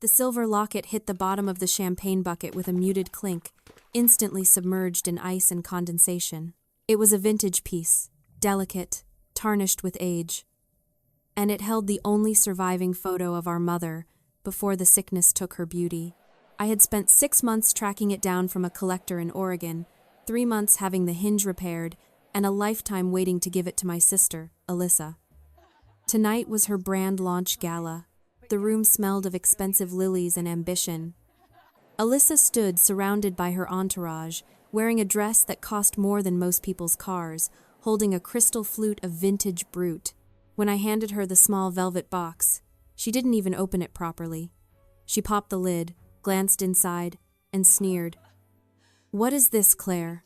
The silver locket hit the bottom of the champagne bucket with a muted clink, instantly submerged in ice and condensation. It was a vintage piece, delicate, tarnished with age, and it held the only surviving photo of our mother before the sickness took her beauty. I had spent 6 months tracking it down from a collector in Oregon, 3 months having the hinge repaired, and a lifetime waiting to give it to my sister, Alyssa. Tonight was her brand launch gala. The room smelled of expensive lilies and ambition. Alyssa stood surrounded by her entourage, wearing a dress that cost more than most people's cars, holding a crystal flute of vintage brute. When I handed her the small velvet box, she didn't even open it properly. She popped the lid, glanced inside, and sneered. "What is this, Claire?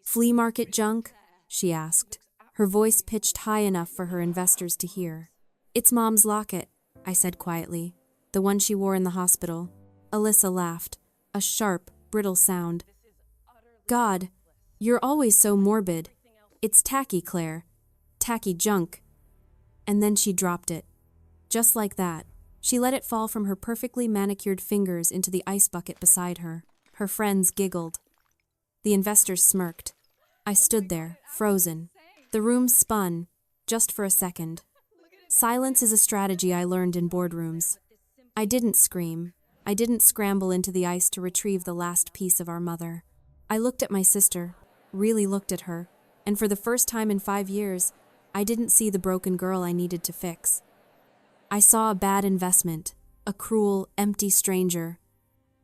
Flea market junk?" she asked, her voice pitched high enough for her investors to hear. "It's Mom's locket," I said quietly, "the one she wore in the hospital." Alyssa laughed, a sharp, brittle sound. "God, you're always so morbid. It's tacky, Claire. Tacky junk." And then she dropped it. Just like that, she let it fall from her perfectly manicured fingers into the ice bucket beside her. Her friends giggled. The investors smirked. I stood there, frozen. The room spun, just for a second. Silence is a strategy I learned in boardrooms. I didn't scream. I didn't scramble into the ice to retrieve the last piece of our mother. I looked at my sister, really looked at her, and for the first time in 5 years, I didn't see the broken girl I needed to fix. I saw a bad investment, a cruel, empty stranger.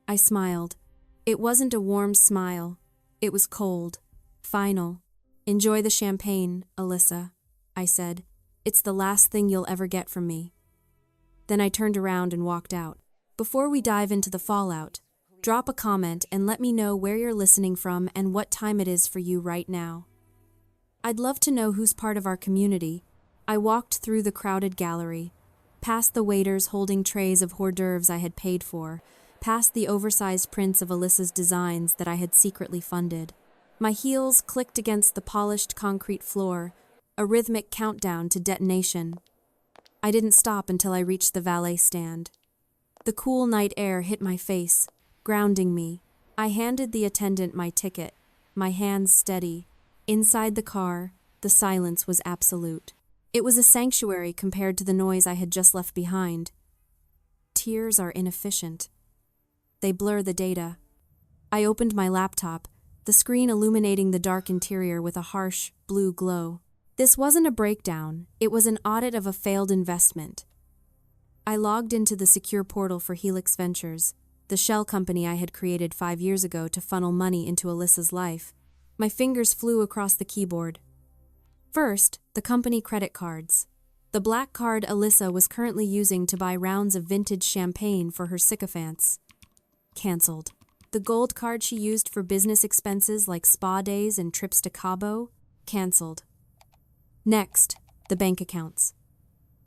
I smiled. It wasn't a warm smile. It was cold, final. "Enjoy the champagne, Alyssa," I said. "It's the last thing you'll ever get from me." Then I turned around and walked out. Before we dive into the fallout, drop a comment and let me know where you're listening from and what time it is for you right now. I'd love to know who's part of our community. I walked through the crowded gallery, past the waiters holding trays of hors d'oeuvres I had paid for, past the oversized prints of Alyssa's designs that I had secretly funded. My heels clicked against the polished concrete floor, a rhythmic countdown to detonation. I didn't stop until I reached the valet stand. The cool night air hit my face, grounding me. I handed the attendant my ticket, my hands steady. Inside the car, the silence was absolute. It was a sanctuary compared to the noise I had just left behind. Tears are inefficient. They blur the data. I opened my laptop, the screen illuminating the dark interior with a harsh, blue glow. This wasn't a breakdown, it was an audit of a failed investment. I logged into the secure portal for Helix Ventures, the shell company I had created 5 years ago to funnel money into Alyssa's life. My fingers flew across the keyboard. First, the company credit cards. The black card Alyssa was currently using to buy rounds of vintage champagne for her sycophants. Cancelled. The gold card she used for business expenses like spa days and trips to Cabo. Cancelled. Next, the bank accounts.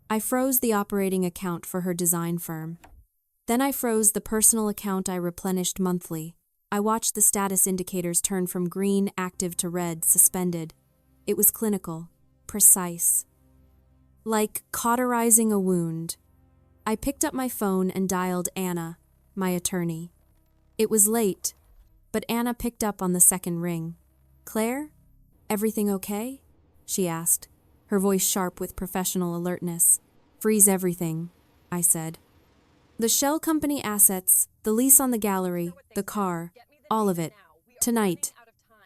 I froze the operating account for her design firm. Then I froze the personal account I replenished monthly. I watched the status indicators turn from green, active, to red, suspended. It was clinical, precise. Like cauterizing a wound. I picked up my phone and dialed Anna, my attorney. It was late, but Anna picked up on the second ring. "Claire, everything okay?" she asked, her voice sharp with professional alertness. "Freeze everything," I said. "The shell company assets, the lease on the gallery, the car, all of it. Tonight."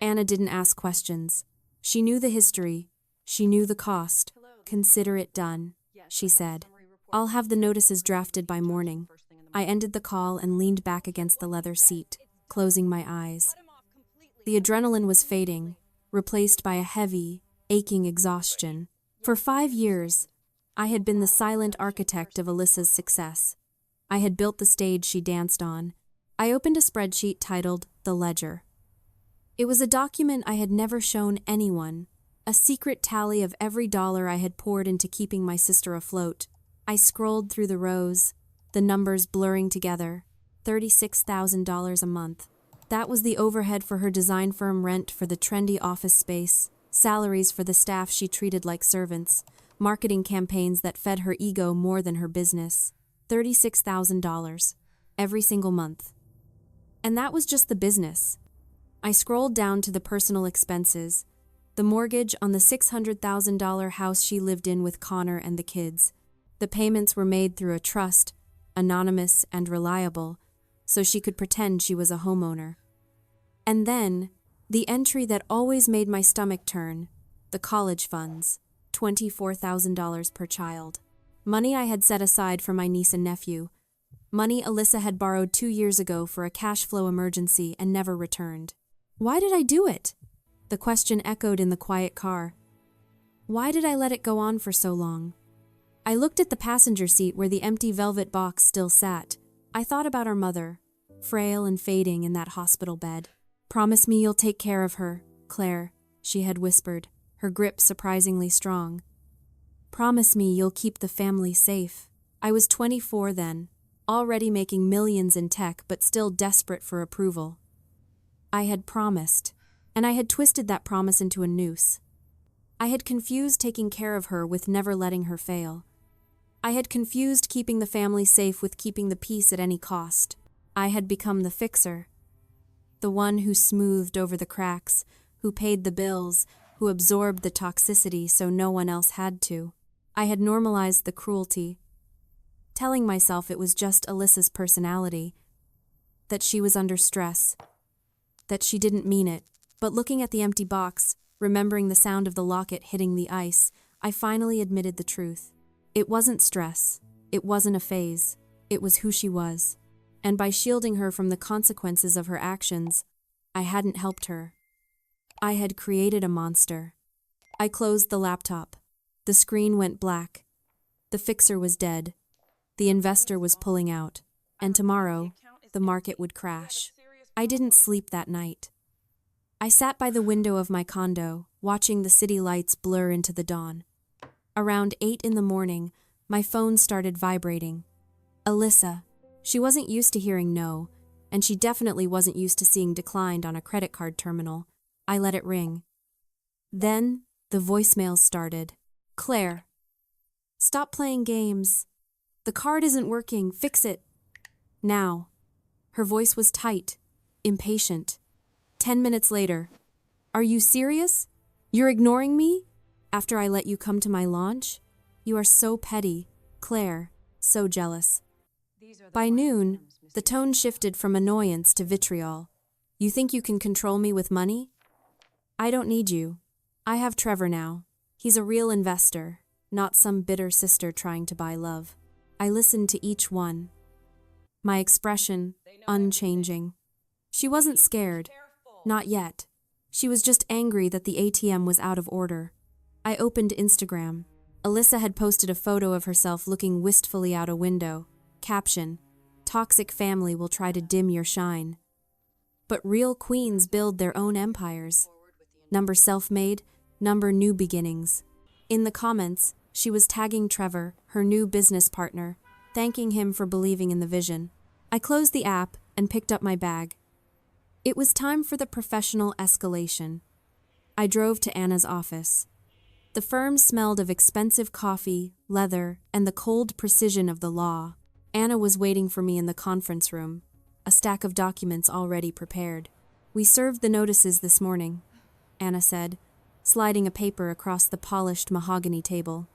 Anna didn't ask questions. She knew the history. She knew the cost. "Consider it done," she said. "I'll have the notices drafted by morning." I ended the call and leaned back against the leather seat, closing my eyes. The adrenaline was fading, replaced by a heavy, aching exhaustion. For 5 years, I had been the silent architect of Alyssa's success. I had built the stage she danced on. I opened a spreadsheet titled The Ledger. It was a document I had never shown anyone, a secret tally of every dollar I had poured into keeping my sister afloat. I scrolled through the rows, the numbers blurring together. $36,000 a month. That was the overhead for her design firm, rent for the trendy office space, salaries for the staff she treated like servants, marketing campaigns that fed her ego more than her business. $36,000 every single month. And that was just the business. I scrolled down to the personal expenses, the mortgage on the $600,000 house she lived in with Connor and the kids. The payments were made through a trust, anonymous and reliable, so she could pretend she was a homeowner. And then, the entry that always made my stomach turn, the college funds, $24,000 per child. Money I had set aside for my niece and nephew. Money Alyssa had borrowed 2 years ago for a cash flow emergency and never returned. Why did I do it? The question echoed in the quiet car. Why did I let it go on for so long? I looked at the passenger seat where the empty velvet box still sat. I thought about our mother, frail and fading in that hospital bed. "Promise me you'll take care of her, Claire," she had whispered, her grip surprisingly strong. "Promise me you'll keep the family safe." I was 24 then, already making millions in tech but still desperate for approval. I had promised, and I had twisted that promise into a noose. I had confused taking care of her with never letting her fail. I had confused keeping the family safe with keeping the peace at any cost. I had become the fixer, the one who smoothed over the cracks, who paid the bills, who absorbed the toxicity so no one else had to. I had normalized the cruelty, telling myself it was just Alyssa's personality, that she was under stress, that she didn't mean it. But looking at the empty box, remembering the sound of the locket hitting the ice, I finally admitted the truth. It wasn't stress. It wasn't a phase. It was who she was. And by shielding her from the consequences of her actions, I hadn't helped her. I had created a monster. I closed the laptop. The screen went black. The fixer was dead. The investor was pulling out. And tomorrow, the market would crash. I didn't sleep that night. I sat by the window of my condo, watching the city lights blur into the dawn. Around 8 in the morning, my phone started vibrating. Alyssa. She wasn't used to hearing no, and she definitely wasn't used to seeing declined on a credit card terminal. I let it ring. Then, the voicemails started. "Claire. Stop playing games. The card isn't working. Fix it. Now." Her voice was tight, impatient. 10 minutes later. "Are you serious? You're ignoring me? After I let you come to my launch? You are so petty, Claire, so jealous." By noon, the tone shifted from annoyance to vitriol. "You think you can control me with money? I don't need you. I have Trevor now. He's a real investor, not some bitter sister trying to buy love." I listened to each one. My expression, unchanging. She wasn't scared. Not yet. She was just angry that the ATM was out of order. I opened Instagram. Alyssa had posted a photo of herself looking wistfully out a window. Caption: "Toxic family will try to dim your shine. But real queens build their own empires." Number self-made, number new beginnings. In the comments, she was tagging Trevor, her new business partner, thanking him for believing in the vision. I closed the app and picked up my bag. It was time for the professional escalation. I drove to Anna's office. The firm smelled of expensive coffee, leather, and the cold precision of the law. Anna was waiting for me in the conference room, a stack of documents already prepared. "We served the notices this morning," Anna said, sliding a paper across the polished mahogany table.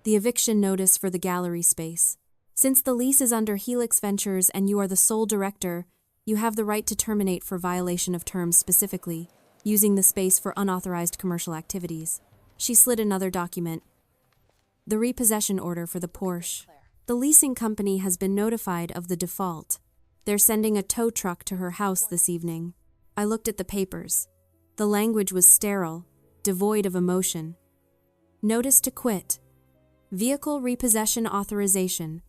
"The eviction notice for the gallery space. Since the lease is under Helix Ventures and you are the sole director, you have the right to terminate for violation of terms specifically, using the space for unauthorized commercial activities." She slid another document. "The repossession order for the Porsche. The leasing company has been notified of the default. They're sending a tow truck to her house this evening." I looked at the papers. The language was sterile, devoid of emotion. Notice to quit. Vehicle repossession authorization.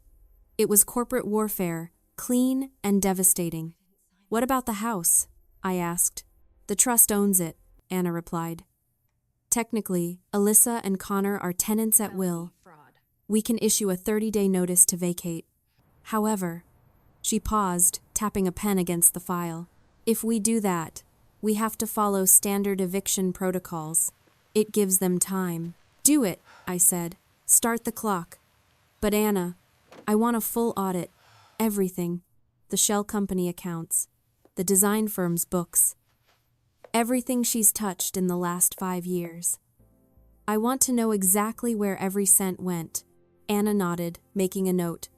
It was corporate warfare, clean and devastating. "What about the house?" I asked. "The trust owns it," Anna replied. "Technically, Alyssa and Connor are tenants at will. We can issue a 30-day notice to vacate. However," she paused, tapping a pen against the file, "if we do that, we have to follow standard eviction protocols. It gives them time." "Do it," I said. "Start the clock." "But Anna, I want a full audit. Everything. The shell company accounts. The design firm's books. Everything she's touched in the last 5 years. I want to know exactly where every cent went. Anna nodded, making a note.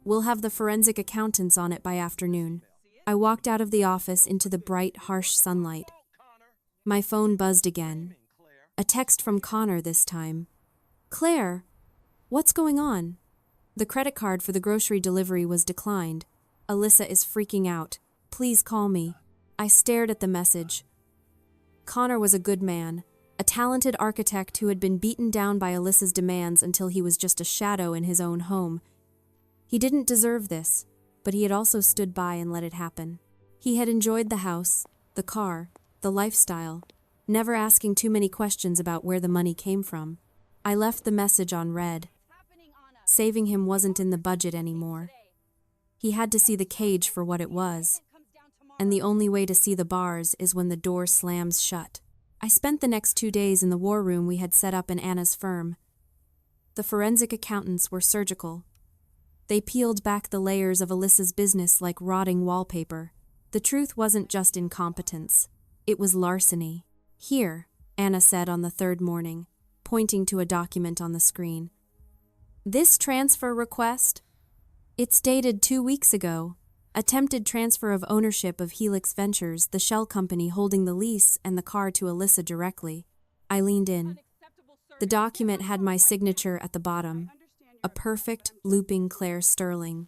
We'll have the forensic accountants on it by afternoon. I walked out of the office into the bright, harsh sunlight. My phone buzzed again. A text from Connor this time. Claire, what's going on? The credit card for the grocery delivery was declined. Alyssa is freaking out. Please call me. I stared at the message. Connor was a good man, a talented architect who had been beaten down by Alyssa's demands until he was just a shadow in his own home. He didn't deserve this, but he had also stood by and let it happen. He had enjoyed the house, the car, the lifestyle, never asking too many questions about where the money came from. I left the message on read. Saving him wasn't in the budget anymore. He had to see the cage for what it was. And the only way to see the bars is when the door slams shut. I spent the next 2 days in the war room we had set up in Anna's firm. The forensic accountants were surgical. They peeled back the layers of Alyssa's business like rotting wallpaper. The truth wasn't just incompetence. It was larceny. Here, Anna said on the 3rd morning, pointing to a document on the screen. This transfer request? It's dated 2 weeks ago. Attempted transfer of ownership of Helix Ventures, the shell company holding the lease and the car to Alyssa directly. I leaned in. The document had my signature at the bottom. A perfect, looping Claire Sterling.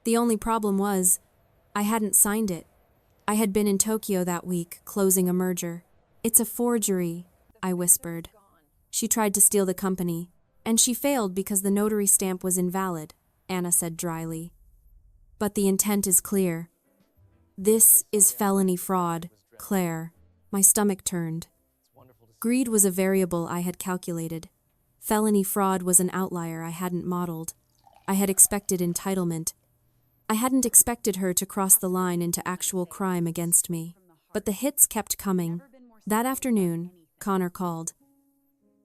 The only problem was, I hadn't signed it. I had been in Tokyo that week, closing a merger. It's a forgery, I whispered. She tried to steal the company, and she failed because the notary stamp was invalid, Anna said dryly. But the intent is clear. This is felony fraud, Claire. My stomach turned. Greed was a variable I had calculated. Felony fraud was an outlier I hadn't modeled. I had expected entitlement. I hadn't expected her to cross the line into actual crime against me. But the hits kept coming. That afternoon, Connor called.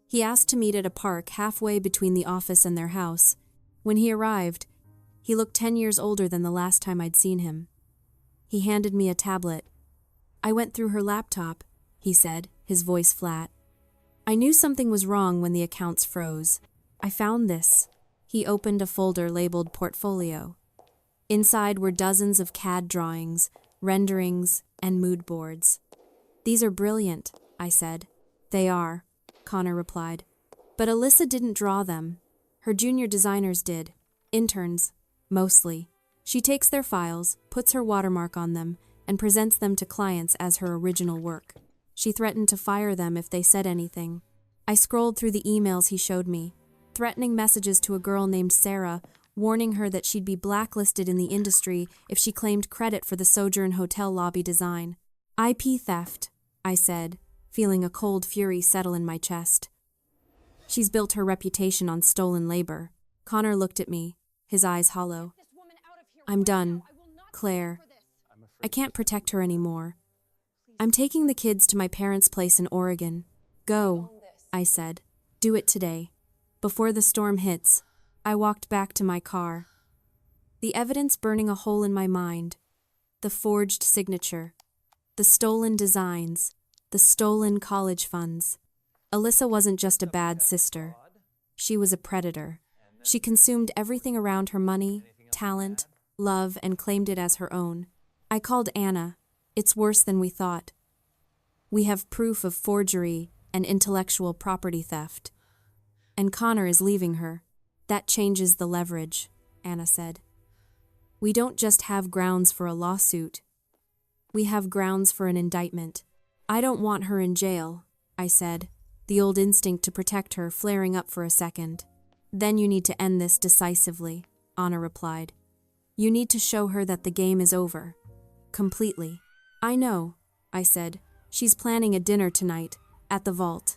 He asked to meet at a park halfway between the office and their house. When he arrived, he looked 10 years older than the last time I'd seen him. He handed me a tablet. I went through her laptop, he said, his voice flat. I knew something was wrong when the accounts froze. I found this. He opened a folder labeled Portfolio. Inside were dozens of CAD drawings, renderings, and mood boards. These are brilliant, I said. They are, Connor replied. But Alyssa didn't draw them. Her junior designers did. Interns. Mostly. She takes their files, puts her watermark on them, and presents them to clients as her original work. She threatened to fire them if they said anything. I scrolled through the emails he showed me, threatening messages to a girl named Sarah, warning her that she'd be blacklisted in the industry if she claimed credit for the Sojourn Hotel lobby design. IP theft, I said, feeling a cold fury settle in my chest. She's built her reputation on stolen labor. Connor looked at me, his eyes hollow. I'm done, Claire. I can't protect her anymore. I'm taking the kids to my parents' place in Oregon. Go, I said. Do it today. Before the storm hits, I walked back to my car. The evidence burning a hole in my mind. The forged signature. The stolen designs. The stolen college funds. Alyssa wasn't just a bad sister. She was a predator. She consumed everything around her: money, talent, love, and claimed it as her own. I called Anna. It's worse than we thought. We have proof of forgery and intellectual property theft. And Connor is leaving her. That changes the leverage, Anna said. We don't just have grounds for a lawsuit. We have grounds for an indictment. I don't want her in jail, I said, the old instinct to protect her flaring up for a second. Then you need to end this decisively, Anna replied. You need to show her that the game is over. Completely. I know, I said. She's planning a dinner tonight, at the vault.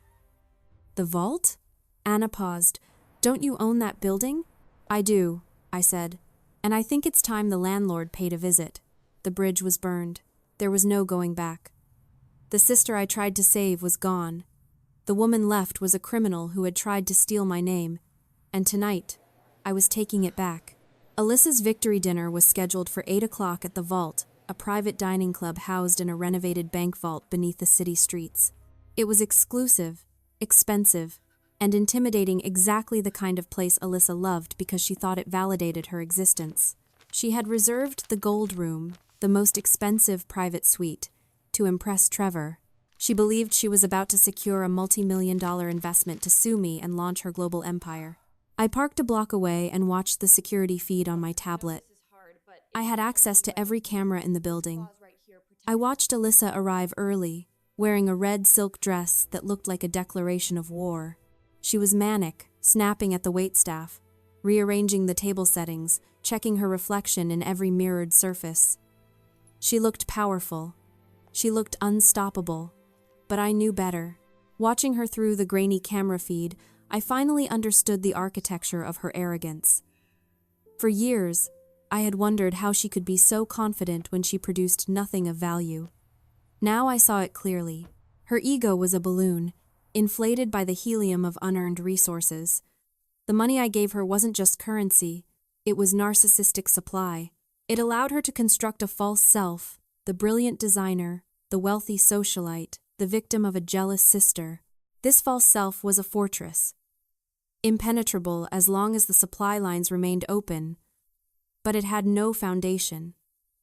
The vault? Anna paused. Don't you own that building? I do, I said. And I think it's time the landlord paid a visit. The bridge was burned. There was no going back. The sister I tried to save was gone. The woman left was a criminal who had tried to steal my name. And tonight, I was taking it back. Alyssa's victory dinner was scheduled for 8 o'clock at the Vault, a private dining club housed in a renovated bank vault beneath the city streets. It was exclusive, expensive, and intimidating, exactly the kind of place Alyssa loved because she thought it validated her existence. She had reserved the Gold Room, the most expensive private suite, to impress Trevor. She believed she was about to secure a multi-million-dollar investment to sue me and launch her global empire. I parked a block away and watched the security feed on my tablet. I had access to every camera in the building. I watched Alyssa arrive early, wearing a red silk dress that looked like a declaration of war. She was manic, snapping at the waitstaff, rearranging the table settings, checking her reflection in every mirrored surface. She looked powerful. She looked unstoppable. But I knew better. Watching her through the grainy camera feed, I finally understood the architecture of her arrogance. For years, I had wondered how she could be so confident when she produced nothing of value. Now I saw it clearly. Her ego was a balloon, inflated by the helium of unearned resources. The money I gave her wasn't just currency, it was narcissistic supply. It allowed her to construct a false self, the brilliant designer, the wealthy socialite, the victim of a jealous sister. This false self was a fortress, impenetrable as long as the supply lines remained open, but it had no foundation.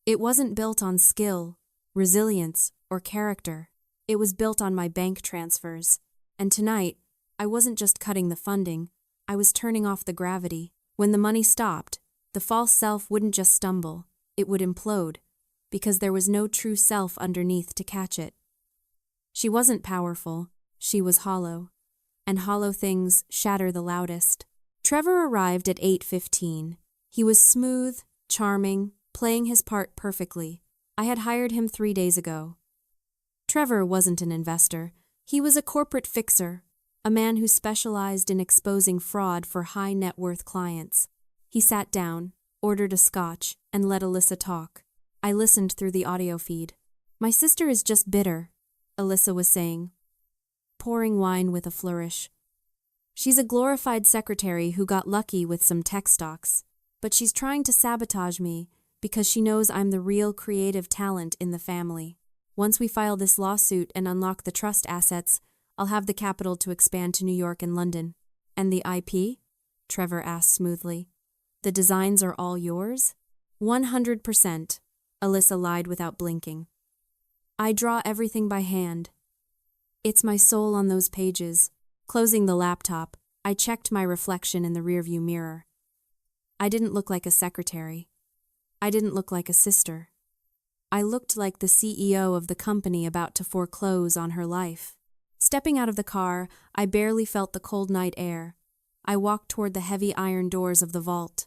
It wasn't built on skill, resilience, or character. It was built on my bank transfers. And tonight, I wasn't just cutting the funding, I was turning off the gravity. When the money stopped, the false self wouldn't just stumble, it would implode, because there was no true self underneath to catch it. She wasn't powerful, she was hollow. And hollow things shatter the loudest. Trevor arrived at 8:15. He was smooth, charming, playing his part perfectly. I had hired him 3 days ago. Trevor wasn't an investor. He was a corporate fixer, a man who specialized in exposing fraud for high net worth clients. He sat down, ordered a scotch, and let Alyssa talk. I listened through the audio feed. "My sister is just bitter," Alyssa was saying, pouring wine with a flourish. "She's a glorified secretary who got lucky with some tech stocks, but she's trying to sabotage me because she knows I'm the real creative talent in the family. Once we file this lawsuit and unlock the trust assets, I'll have the capital to expand to New York and London." "And the IP?" Trevor asked smoothly. "The designs are all yours?" 100%, Alyssa lied without blinking. "I draw everything by hand. It's my soul on those pages." Closing the laptop, I checked my reflection in the rearview mirror. I didn't look like a secretary. I didn't look like a sister. I looked like the CEO of the company about to foreclose on her life. Stepping out of the car, I barely felt the cold night air. I walked toward the heavy iron doors of the vault.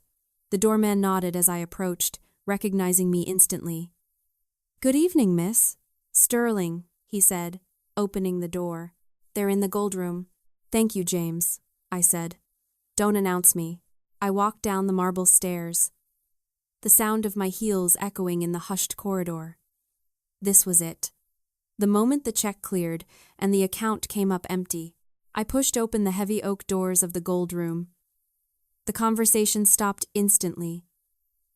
The doorman nodded as I approached, recognizing me instantly. "Good evening, miss." "Sterling," he said, opening the door. "They're in the gold room." "Thank you, James," I said. "Don't announce me." I walked down the marble stairs, the sound of my heels echoing in the hushed corridor. This was it. The moment the check cleared and the account came up empty, I pushed open the heavy oak doors of the gold room. The conversation stopped instantly.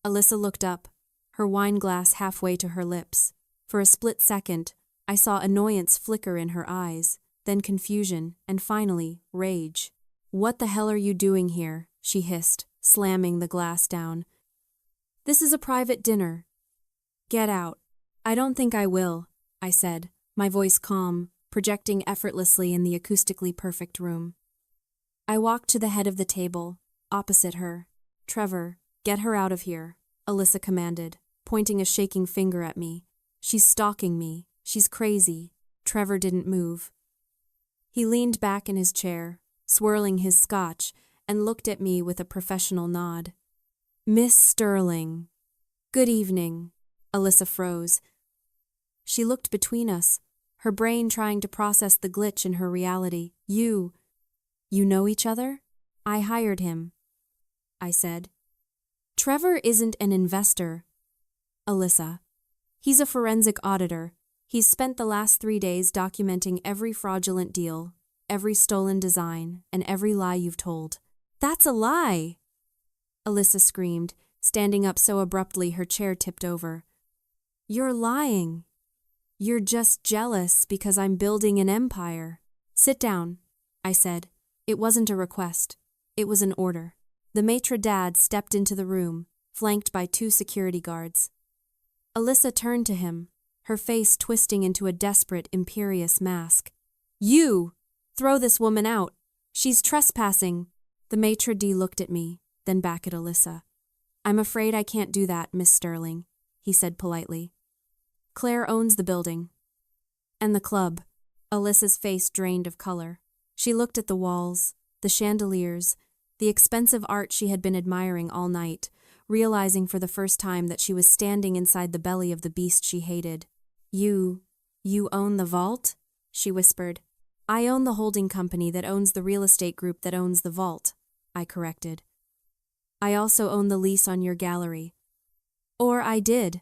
Alyssa looked up, her wine glass halfway to her lips. For a split second, I saw annoyance flicker in her eyes, then confusion, and finally, rage. "What the hell are you doing here?" she hissed, slamming the glass down. "This is a private dinner. Get out." "I don't think I will," I said, my voice calm, projecting effortlessly in the acoustically perfect room. I walked to the head of the table, opposite her. "Trevor, get her out of here," Alyssa commanded, pointing a shaking finger at me. "She's stalking me. She's crazy." Trevor didn't move. He leaned back in his chair, swirling his scotch, and looked at me with a professional nod. "Miss Sterling." "Good evening." Alyssa froze. She looked between us, her brain trying to process the glitch in her reality. You know each other?" "I hired him," I said. "Trevor isn't an investor, Alyssa. He's a forensic auditor. He's spent the last 3 days documenting every fraudulent deal, every stolen design, and every lie you've told." "That's a lie!" Alyssa screamed, standing up so abruptly her chair tipped over. "You're lying. You're just jealous because I'm building an empire." "Sit down," I said. It wasn't a request. It was an order. The maitre d' stepped into the room, flanked by 2 security guards. Alyssa turned to him, her face twisting into a desperate, imperious mask. "You! Throw this woman out! She's trespassing!" The maitre d' looked at me, then back at Alyssa. "I'm afraid I can't do that, Miss Sterling," he said politely. "Claire owns the building." "And the club." Alyssa's face drained of color. She looked at the walls, the chandeliers, the expensive art she had been admiring all night, realizing for the first time that she was standing inside the belly of the beast she hated. You own the vault?" she whispered. "I own the holding company that owns the real estate group that owns the vault," I corrected. "I also own the lease on your gallery." "Or I did.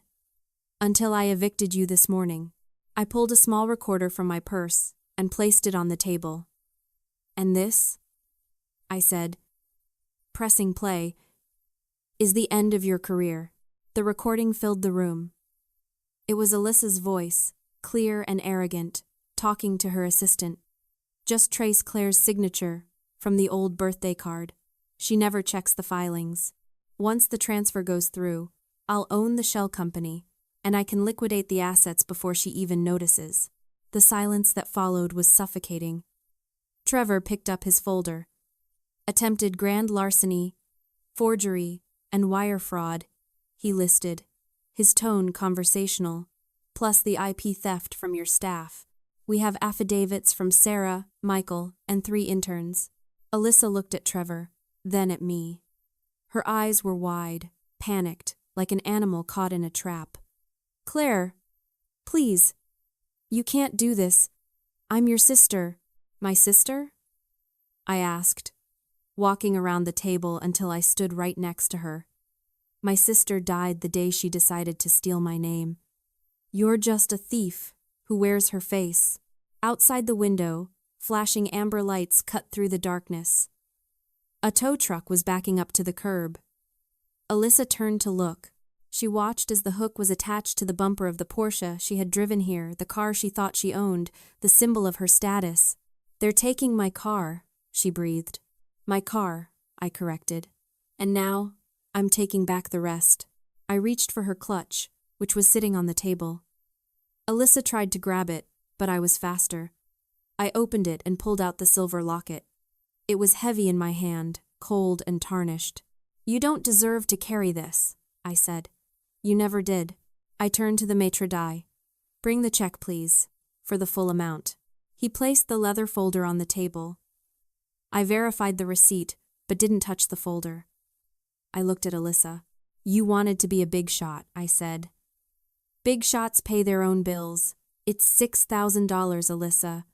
Until I evicted you this morning." I pulled a small recorder from my purse and placed it on the table. "And this," I said, pressing play, "is the end of your career." The recording filled the room. It was Alyssa's voice, clear and arrogant, talking to her assistant. "Just trace Claire's signature from the old birthday card. She never checks the filings. Once the transfer goes through, I'll own the shell company, and I can liquidate the assets before she even notices." The silence that followed was suffocating. Trevor picked up his folder. "Attempted grand larceny, forgery, and wire fraud," he listed, his tone conversational, "plus the IP theft from your staff. We have affidavits from Sarah, Michael, and 3 interns." Alyssa looked at Trevor, then at me. Her eyes were wide, panicked, like an animal caught in a trap. "Claire, please. You can't do this. I'm your sister." "My sister?" I asked, walking around the table until I stood right next to her. "My sister died the day she decided to steal my name. You're just a thief who wears her face." Outside the window, flashing amber lights cut through the darkness. A tow truck was backing up to the curb. Alyssa turned to look. She watched as the hook was attached to the bumper of the Porsche she had driven here, the car she thought she owned, the symbol of her status. "They're taking my car," she breathed. "My car," I corrected. "And now, I'm taking back the rest." I reached for her clutch, which was sitting on the table. Alyssa tried to grab it, but I was faster. I opened it and pulled out the silver locket. It was heavy in my hand, cold and tarnished. "You don't deserve to carry this," I said. "You never did." I turned to the maitre d'. "Bring the check, please, for the full amount." He placed the leather folder on the table. I verified the receipt, but didn't touch the folder. I looked at Alyssa. "You wanted to be a big shot," I said. "Big shots pay their own bills. It's $6,000, Alyssa.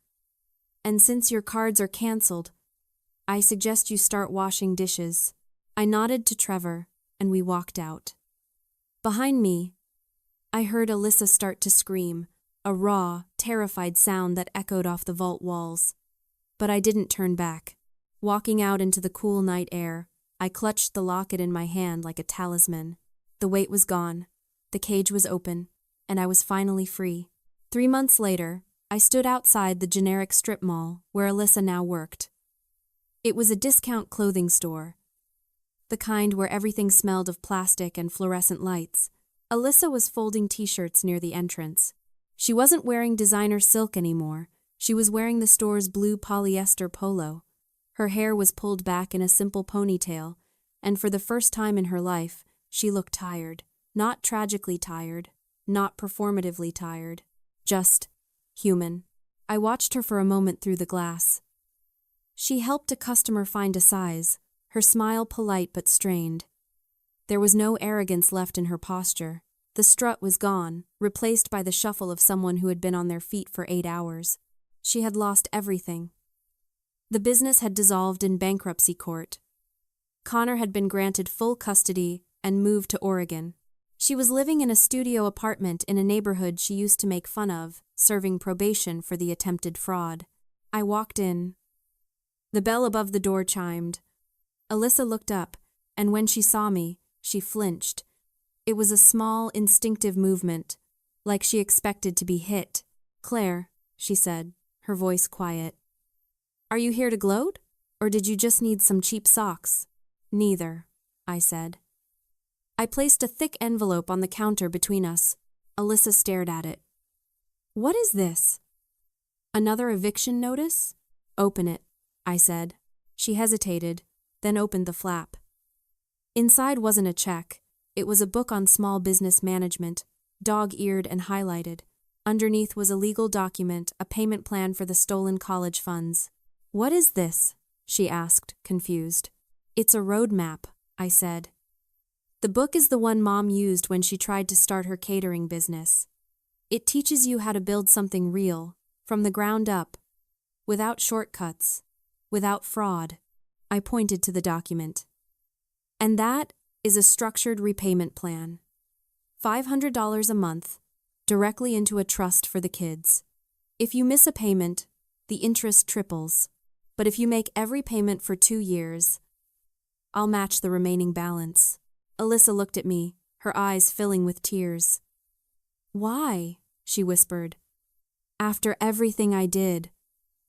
And since your cards are canceled, I suggest you start washing dishes." I nodded to Trevor, and we walked out. Behind me, I heard Alyssa start to scream, a raw, terrified sound that echoed off the vault walls. But I didn't turn back. Walking out into the cool night air, I clutched the locket in my hand like a talisman. The weight was gone, the cage was open, and I was finally free. 3 months later, I stood outside the generic strip mall where Alyssa now worked. It was a discount clothing store, the kind where everything smelled of plastic and fluorescent lights. Alyssa was folding t-shirts near the entrance. She wasn't wearing designer silk anymore. She was wearing the store's blue polyester polo. Her hair was pulled back in a simple ponytail, and for the first time in her life, she looked tired. Not tragically tired, not performatively tired, just human. I watched her for a moment through the glass. She helped a customer find a size, her smile polite but strained. There was no arrogance left in her posture. The strut was gone, replaced by the shuffle of someone who had been on their feet for 8 hours. She had lost everything. The business had dissolved in bankruptcy court. Connor had been granted full custody and moved to Oregon. She was living in a studio apartment in a neighborhood she used to make fun of, serving probation for the attempted fraud. I walked in. The bell above the door chimed. Alyssa looked up, and when she saw me, She flinched. It was a small, instinctive movement, like she expected to be hit. "Claire," she said, her voice quiet. "Are you here to gloat? Or did you just need some cheap socks?" "Neither," I said. I placed a thick envelope on the counter between us. Alyssa stared at it. "What is this?" "Another eviction notice?" "Open it," I said. She hesitated, then opened the flap. Inside wasn't a check. It was a book on small business management, dog-eared and highlighted. Underneath was a legal document, a payment plan for the stolen college funds. "What is this?" she asked, confused. "It's a roadmap," I said. "The book is the one Mom used when she tried to start her catering business. It teaches you how to build something real, from the ground up, without shortcuts, without fraud." I pointed to the document. "And that is a structured repayment plan. $500 a month, directly into a trust for the kids. If you miss a payment, the interest triples. But if you make every payment for 2 years, I'll match the remaining balance." Alyssa looked at me, her eyes filling with tears. "Why?" she whispered. "After everything I did,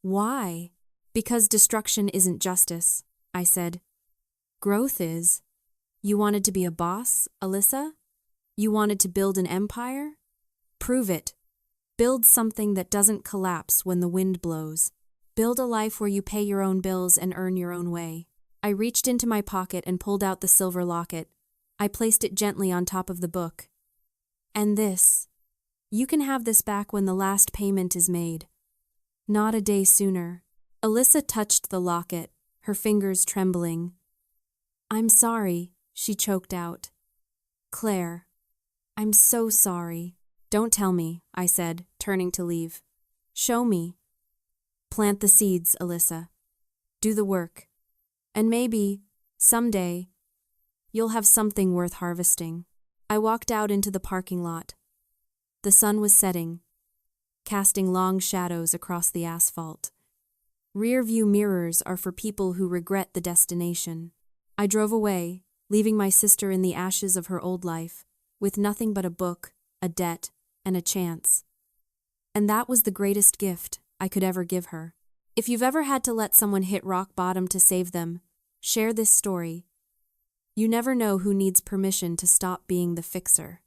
why?" "Because destruction isn't justice," I said. "Growth is. You wanted to be a boss, Alyssa? You wanted to build an empire? Prove it. Build something that doesn't collapse when the wind blows. Build a life where you pay your own bills and earn your own way." I reached into my pocket and pulled out the silver locket. I placed it gently on top of the book. "And this. You can have this back when the last payment is made. Not a day sooner." Alyssa touched the locket, her fingers trembling. "I'm sorry," she choked out. "Claire, I'm so sorry." "Don't tell me," I said, turning to leave. "Show me. Plant the seeds, Alyssa. Do the work. And maybe, someday, you'll have something worth harvesting." I walked out into the parking lot. The sun was setting, casting long shadows across the asphalt. Rear-view mirrors are for people who regret the destination. I drove away, leaving my sister in the ashes of her old life, with nothing but a book, a debt, and a chance. And that was the greatest gift I could ever give her. If you've ever had to let someone hit rock bottom to save them, share this story. You never know who needs permission to stop being the fixer.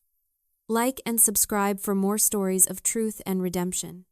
Like and subscribe for more stories of truth and redemption.